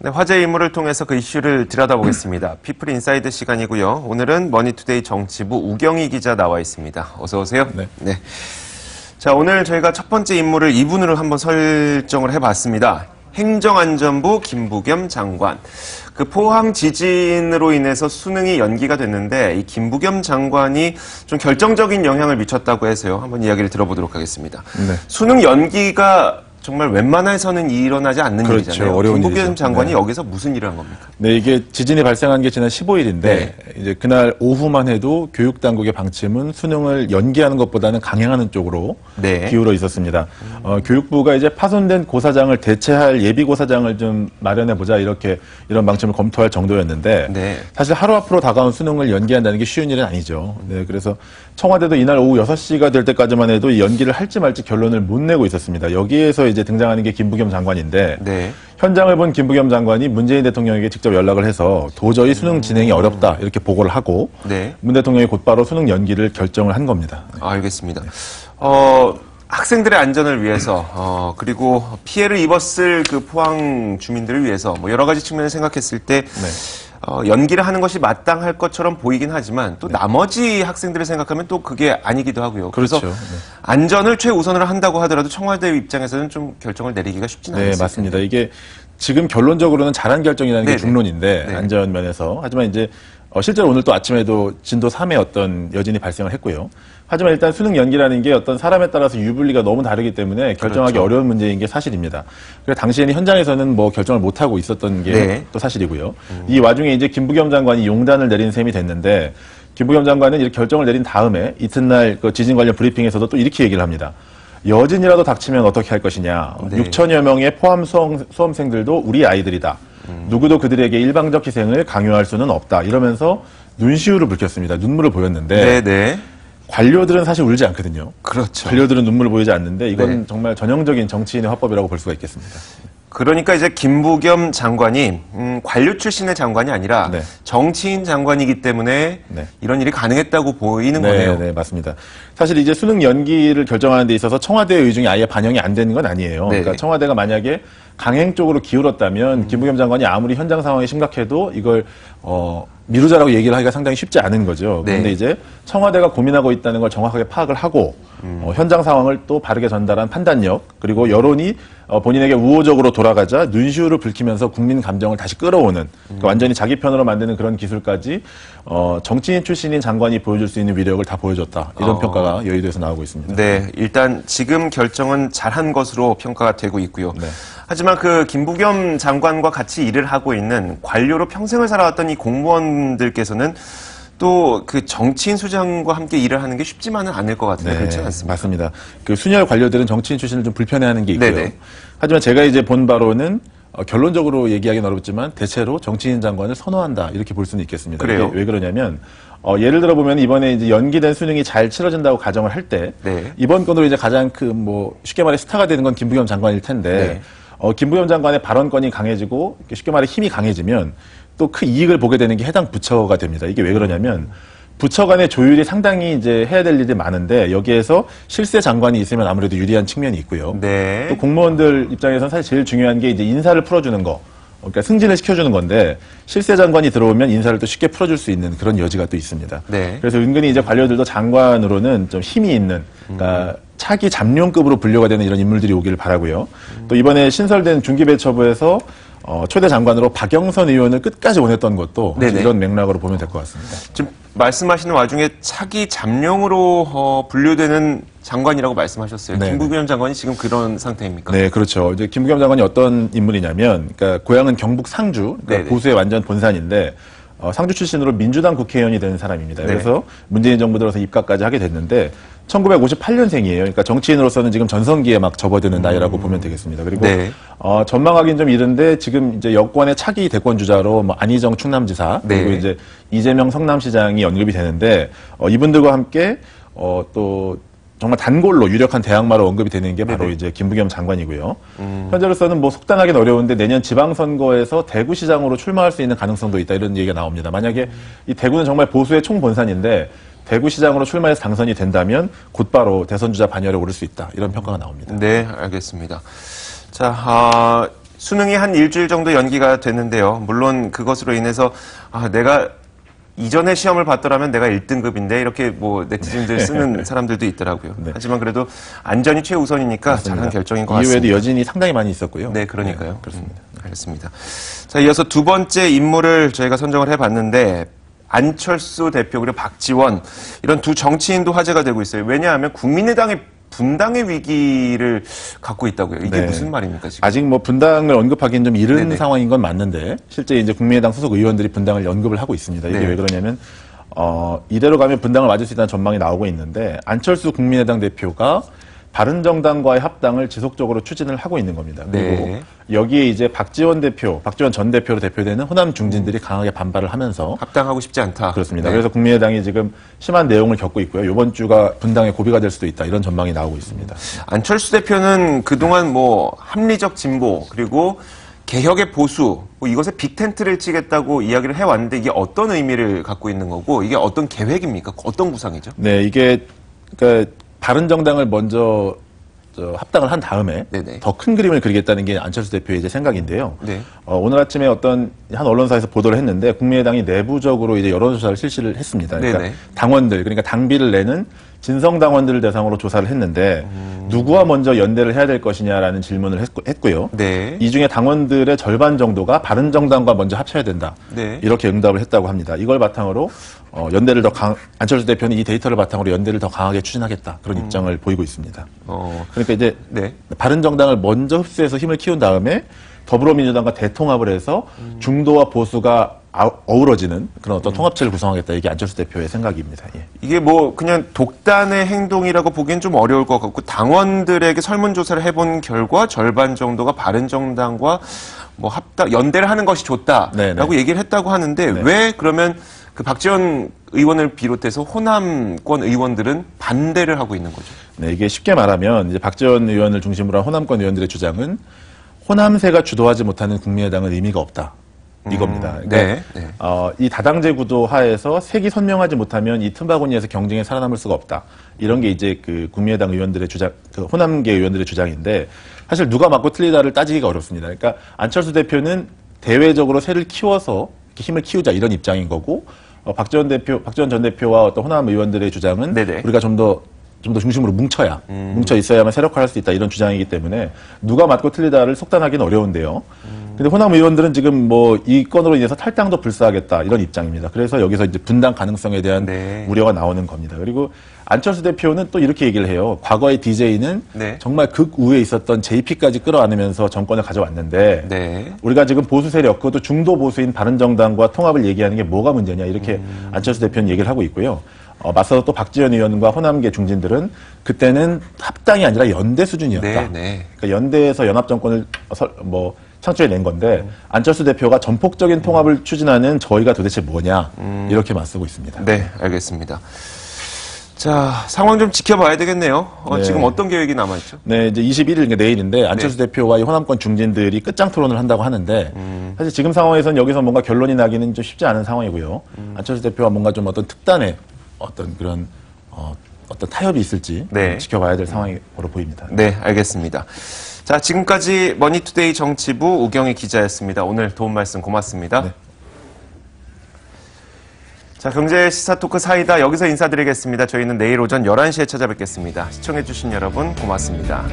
네, 화제 인물을 통해서 그 이슈를 들여다보겠습니다. 피플 인사이드 시간이고요. 오늘은 머니투데이 정치부 우경희 기자 나와 있습니다. 어서 오세요. 네. 자, 오늘 저희가 첫 번째 인물을 이분으로 한번 설정을 해봤습니다. 행정안전부 김부겸 장관. 그 포항 지진으로 인해서 수능이 연기가 됐는데 이 김부겸 장관이 좀 결정적인 영향을 미쳤다고 해서요. 한번 이야기를 들어보도록 하겠습니다. 네. 수능 연기가 정말 웬만해서는 일어나지 않는 그렇죠. 일이잖아요. 어려운 김부겸 일이죠. 장관이 네. 여기서 무슨 일을 한 겁니까? 네, 이게 지진이 발생한 게 지난 15일인데 네. 이제 그날 오후만 해도 교육 당국의 방침은 수능을 연기하는 것보다는 강행하는 쪽으로 네. 기울어 있었습니다. 교육부가 이제 파손된 고사장을 대체할 예비 고사장을 좀 마련해 보자 이런 방침을 검토할 정도였는데 네. 사실 하루 앞으로 다가온 수능을 연기한다는 게 쉬운 일은 아니죠. 네, 그래서 청와대도 이날 오후 6시가 될 때까지만 해도 이 연기를 할지 말지 결론을 못 내고 있었습니다. 여기에서 이제 등장하는 게 김부겸 장관인데 네. 현장을 본 김부겸 장관이 문재인 대통령에게 직접 연락을 해서 도저히 수능 진행이 어렵다 이렇게 보고를 하고 네. 문 대통령이 곧바로 수능 연기를 결정을 한 겁니다. 알겠습니다. 학생들의 안전을 위해서 그리고 피해를 입었을 그 포항 주민들을 위해서 뭐 여러 가지 측면을 생각했을 때 연기를 하는 것이 마땅할 것처럼 보이긴 하지만 또 나머지 학생들을 생각하면 또 그게 아니기도 하고요. 그래서 그렇죠. 안전을 최우선으로 한다고 하더라도 청와대 입장에서는 좀 결정을 내리기가 쉽지는 않습니다. 네, 맞습니다. 이게 지금 결론적으로는 잘한 결정이라는 게 네네. 중론인데 네. 안전 면에서 하지만 이제 실제로 오늘 또 아침에도 진도 3의 어떤 여진이 발생을 했고요. 하지만 일단 수능 연기라는 게 어떤 사람에 따라서 유불리가 너무 다르기 때문에 결정하기 그렇죠. 어려운 문제인 게 사실입니다. 그래서 당시에는 현장에서는 뭐 결정을 못 하고 있었던 게 또 네. 사실이고요. 이 와중에 이제 김부겸 장관이 용단을 내린 셈이 됐는데 김부겸 장관은 이렇게 결정을 내린 다음에 이튿날 그 지진 관련 브리핑에서도 또 이렇게 얘기를 합니다. 여진이라도 닥치면 어떻게 할 것이냐. 네. 6천여 명의 포함 수험생들도 우리 아이들이다. 누구도 그들에게 일방적 희생을 강요할 수는 없다. 이러면서 눈시울을 붉혔습니다. 눈물을 보였는데 네. 관료들은 사실 울지 않거든요. 그렇죠. 관료들은 눈물을 보이지 않는데 이건 네. 정말 전형적인 정치인의 화법이라고 볼 수가 있겠습니다. 그러니까 이제 김부겸 장관이 관료 출신의 장관이 아니라 네. 정치인 장관이기 때문에 네. 이런 일이 가능했다고 보이는 네, 거네요. 네, 맞습니다. 사실 이제 수능 연기를 결정하는 데 있어서 청와대의 의중이 아예 반영이 안 되는 건 아니에요. 네네. 그러니까 청와대가 만약에 강행 쪽으로 기울었다면 김부겸 장관이 아무리 현장 상황이 심각해도 이걸 미루자라고 얘기를 하기가 상당히 쉽지 않은 거죠. 네. 그런데 이제 청와대가 고민하고 있다는 걸 정확하게 파악을 하고 현장 상황을 또 바르게 전달한 판단력 그리고 여론이 본인에게 우호적으로 돌아가자 눈시울을 붉히면서 국민 감정을 다시 끌어오는 그러니까 완전히 자기 편으로 만드는 그런 기술까지 정치인 출신인 장관이 보여줄 수 있는 위력을 다 보여줬다. 이런 평가가 여의도에서 나오고 있습니다. 네, 일단 지금 결정은 잘한 것으로 평가가 되고 있고요. 네. 하지만 그 김부겸 장관과 같이 일을 하고 있는 관료로 평생을 살아왔던 이 공무원들께서는 또 그 정치인 수장과 함께 일을 하는 게 쉽지만은 않을 것 같은데 그렇지 않습니까? 맞습니다. 그 순혈 관료들은 정치인 출신을 좀 불편해하는 게 있고요. 네네. 하지만 제가 이제 본 바로는 결론적으로 얘기하기는 어렵지만 대체로 정치인 장관을 선호한다 이렇게 볼 수는 있겠습니다. 그래요? 이게 왜 그러냐면 예를 들어 보면 이번에 이제 연기된 수능이 잘 치러진다고 가정을 할 때 네. 이번 건으로 이제 가장 쉽게 말해 스타가 되는 건 김부겸 장관일 텐데 김부겸 장관의 발언권이 강해지고 쉽게 말해 힘이 강해지면 또 큰 이익을 보게 되는 게 해당 부처가 됩니다. 이게 왜 그러냐면 부처 간의 조율이 상당히 이제 해야 될 일이 많은데 여기에서 실세 장관이 있으면 아무래도 유리한 측면이 있고요. 네. 또 공무원들 입장에서는 사실 제일 중요한 게 이제 인사를 풀어주는 거. 그러니까 승진을 시켜주는 건데 실세 장관이 들어오면 인사를 또 쉽게 풀어줄 수 있는 그런 여지가 또 있습니다. 네. 그래서 은근히 이제 관료들도 장관으로는 좀 힘이 있는, 그러니까 차기 잠룡급으로 분류가 되는 이런 인물들이 오기를 바라고요. 또 이번에 신설된 중기배처부에서 초대 장관으로 박영선 의원을 끝까지 원했던 것도 네네. 이런 맥락으로 보면 될 것 같습니다. 지금 말씀하시는 와중에 차기 잠룡으로 분류되는 장관이라고 말씀하셨어요. 네네. 김부겸 장관이 지금 그런 상태입니까? 네, 그렇죠. 이제 김부겸 장관이 어떤 인물이냐면, 그러니까 고향은 경북 상주, 그러니까 네네. 보수의 완전 본산인데, 상주 출신으로 민주당 국회의원이 된 사람입니다. 네. 그래서 문재인 정부 들어서 입각까지 하게 됐는데, 1958년생이에요. 그러니까 정치인으로서는 지금 전성기에 막 접어드는 나이라고 보면 되겠습니다. 그리고 네. 전망하기는 좀 이른데 지금 이제 여권의 차기 대권 주자로 뭐 안희정 충남지사 그리고 네. 이제 이재명 성남시장이 언급이 되는데 이분들과 함께 또 정말 단골로 유력한 대항마로 언급이 되는 게 바로 네네. 이제 김부겸 장관이고요. 현재로서는 뭐 속단하기는 어려운데 내년 지방선거에서 대구시장으로 출마할 수 있는 가능성도 있다 이런 얘기가 나옵니다. 만약에 이 대구는 정말 보수의 총본산인데 대구시장으로 출마해서 당선이 된다면 곧바로 대선주자 반열에 오를 수 있다 이런 평가가 나옵니다. 네, 알겠습니다. 자, 수능이 한 일주일 정도 연기가 됐는데요. 물론 그것으로 인해서 내가 이전에 시험을 봤더라면 내가 1등급인데 이렇게 뭐 네티즌들 쓰는 사람들도 있더라고요. 네. 하지만 그래도 안전이 최우선이니까 맞습니다. 잘한 결정인 것 같습니다. 이후에도 여진이 상당히 많이 있었고요. 네, 그러니까요. 네, 그렇습니다. 알겠습니다. 자, 이어서 두 번째 인물을 저희가 선정을 해봤는데 안철수 대표 그리고 박지원 이런 두 정치인도 화제가 되고 있어요. 왜냐하면 국민의당의 분당의 위기를 갖고 있다고요. 이게 네. 무슨 말입니까, 지금? 아직 뭐 분당을 언급하기는 좀 이른 네네. 상황인 건 맞는데 실제 이제 국민의당 소속 의원들이 분당을 언급을 하고 있습니다. 이게 네. 왜 그러냐면 이대로 가면 분당을 맞을 수 있다는 전망이 나오고 있는데 안철수 국민의당 대표가 바른정당과의 합당을 지속적으로 추진을 하고 있는 겁니다. 그리고 네. 여기에 이제 박지원 전 대표로 대표되는 호남 중진들이 강하게 반발을 하면서 합당하고 싶지 않다. 그렇습니다. 네. 그래서 국민의당이 지금 심한 내용을 겪고 있고요. 이번 주가 분당의 고비가 될 수도 있다. 이런 전망이 나오고 있습니다. 안철수 대표는 그동안 뭐 합리적 진보 그리고 개혁의 보수 이것에 빅텐트를 치겠다고 이야기를 해왔는데 이게 어떤 의미를 갖고 있는 거고 이게 어떤 계획입니까? 어떤 구상이죠? 네, 이게 그러니까 바른정당을 먼저 합당을 한 다음에 네네. 더 큰 그림을 그리겠다는 게 안철수 대표의 이제 생각인데요. 네. 오늘 아침에 어떤 한 언론사에서 보도를 했는데 국민의당이 내부적으로 이제 여론조사를 실시를 했습니다. 그러니까 네네. 당원들, 그러니까 당비를 내는 진성 당원들을 대상으로 조사를 했는데 누구와 먼저 연대를 해야 될 것이냐라는 질문을 했고요. 네. 이 중에 당원들의 절반 정도가 바른정당과 먼저 합쳐야 된다. 네. 이렇게 응답을 했다고 합니다. 이걸 바탕으로 연대를 안철수 대표는 이 데이터를 바탕으로 연대를 더 강하게 추진하겠다. 그런 입장을 보이고 있습니다. 그러니까 이제 네. 바른정당을 먼저 흡수해서 힘을 키운 다음에 더불어민주당과 대통합을 해서 중도와 보수가 어우러지는 그런 어떤 통합체를 구성하겠다. 이게 안철수 대표의 생각입니다. 예. 이게 뭐 그냥 독단의 행동이라고 보기엔 좀 어려울 것 같고 당원들에게 설문조사를 해본 결과 절반 정도가 바른정당과 뭐 연대를 하는 것이 좋다라고 네네. 얘기를 했다고 하는데 네. 왜 그러면 그 박지원 의원을 비롯해서 호남권 의원들은 반대를 하고 있는 거죠? 네, 이게 쉽게 말하면 이제 박지원 의원을 중심으로 한 호남권 의원들의 주장은 호남세가 주도하지 못하는 국민의당은 의미가 없다. 이겁니다. 그러니까 네, 네. 이 다당제 구도 하에서 색이 선명하지 못하면 이 틈바구니에서 경쟁에 살아남을 수가 없다. 이런 게 이제 그 국민의당 의원들의 주장, 그 호남계 의원들의 주장인데 사실 누가 맞고 틀리다를 따지기가 어렵습니다. 그러니까 안철수 대표는 대외적으로 새를 키워서 이렇게 힘을 키우자 이런 입장인 거고 박지원 전 대표와 어떤 호남 의원들의 주장은 네네. 우리가 좀 더 중심으로 뭉쳐 있어야만 세력화할 수 있다 이런 주장이기 때문에 누가 맞고 틀리다를 속단하기는 어려운데요. 근데 호남 의원들은 지금 뭐 이 건으로 인해서 탈당도 불사하겠다 이런 입장입니다. 그래서 여기서 이제 분당 가능성에 대한 네. 우려가 나오는 겁니다. 그리고 안철수 대표는 또 이렇게 얘기를 해요. 과거의 DJ는 네. 정말 극우에 있었던 JP까지 끌어안으면서 정권을 가져왔는데 네. 우리가 지금 보수 세력, 그것도 중도 보수인 바른정당과 통합을 얘기하는 게 뭐가 문제냐 이렇게 안철수 대표는 얘기를 하고 있고요. 맞서서 또 박지원 의원과 호남계 중진들은 그때는 합당이 아니라 연대 수준이었다. 네, 네. 그러니까 연대에서 연합정권을 창출해낸 건데 안철수 대표가 전폭적인 통합을 추진하는 저희가 도대체 뭐냐 이렇게 맞서고 있습니다. 네, 알겠습니다. 자, 상황 좀 지켜봐야 되겠네요. 네. 지금 어떤 계획이 남아있죠? 네, 이제 21일, 그러니까 내일인데 안철수 대표와 이 호남권 중진들이 끝장 토론을 한다고 하는데 사실 지금 상황에서는 여기서 뭔가 결론이 나기는 좀 쉽지 않은 상황이고요. 안철수 대표와 뭔가 좀 어떤 특단의 어떤 그런 어떤 타협이 있을지 네. 지켜봐야 될 상황으로 보입니다. 네, 알겠습니다. 자, 지금까지 머니투데이 정치부 우경희 기자였습니다. 오늘 도움 말씀 고맙습니다. 네. 자, 경제 시사 토크 사이다 여기서 인사드리겠습니다. 저희는 내일 오전 11시에 찾아뵙겠습니다. 시청해주신 여러분 고맙습니다.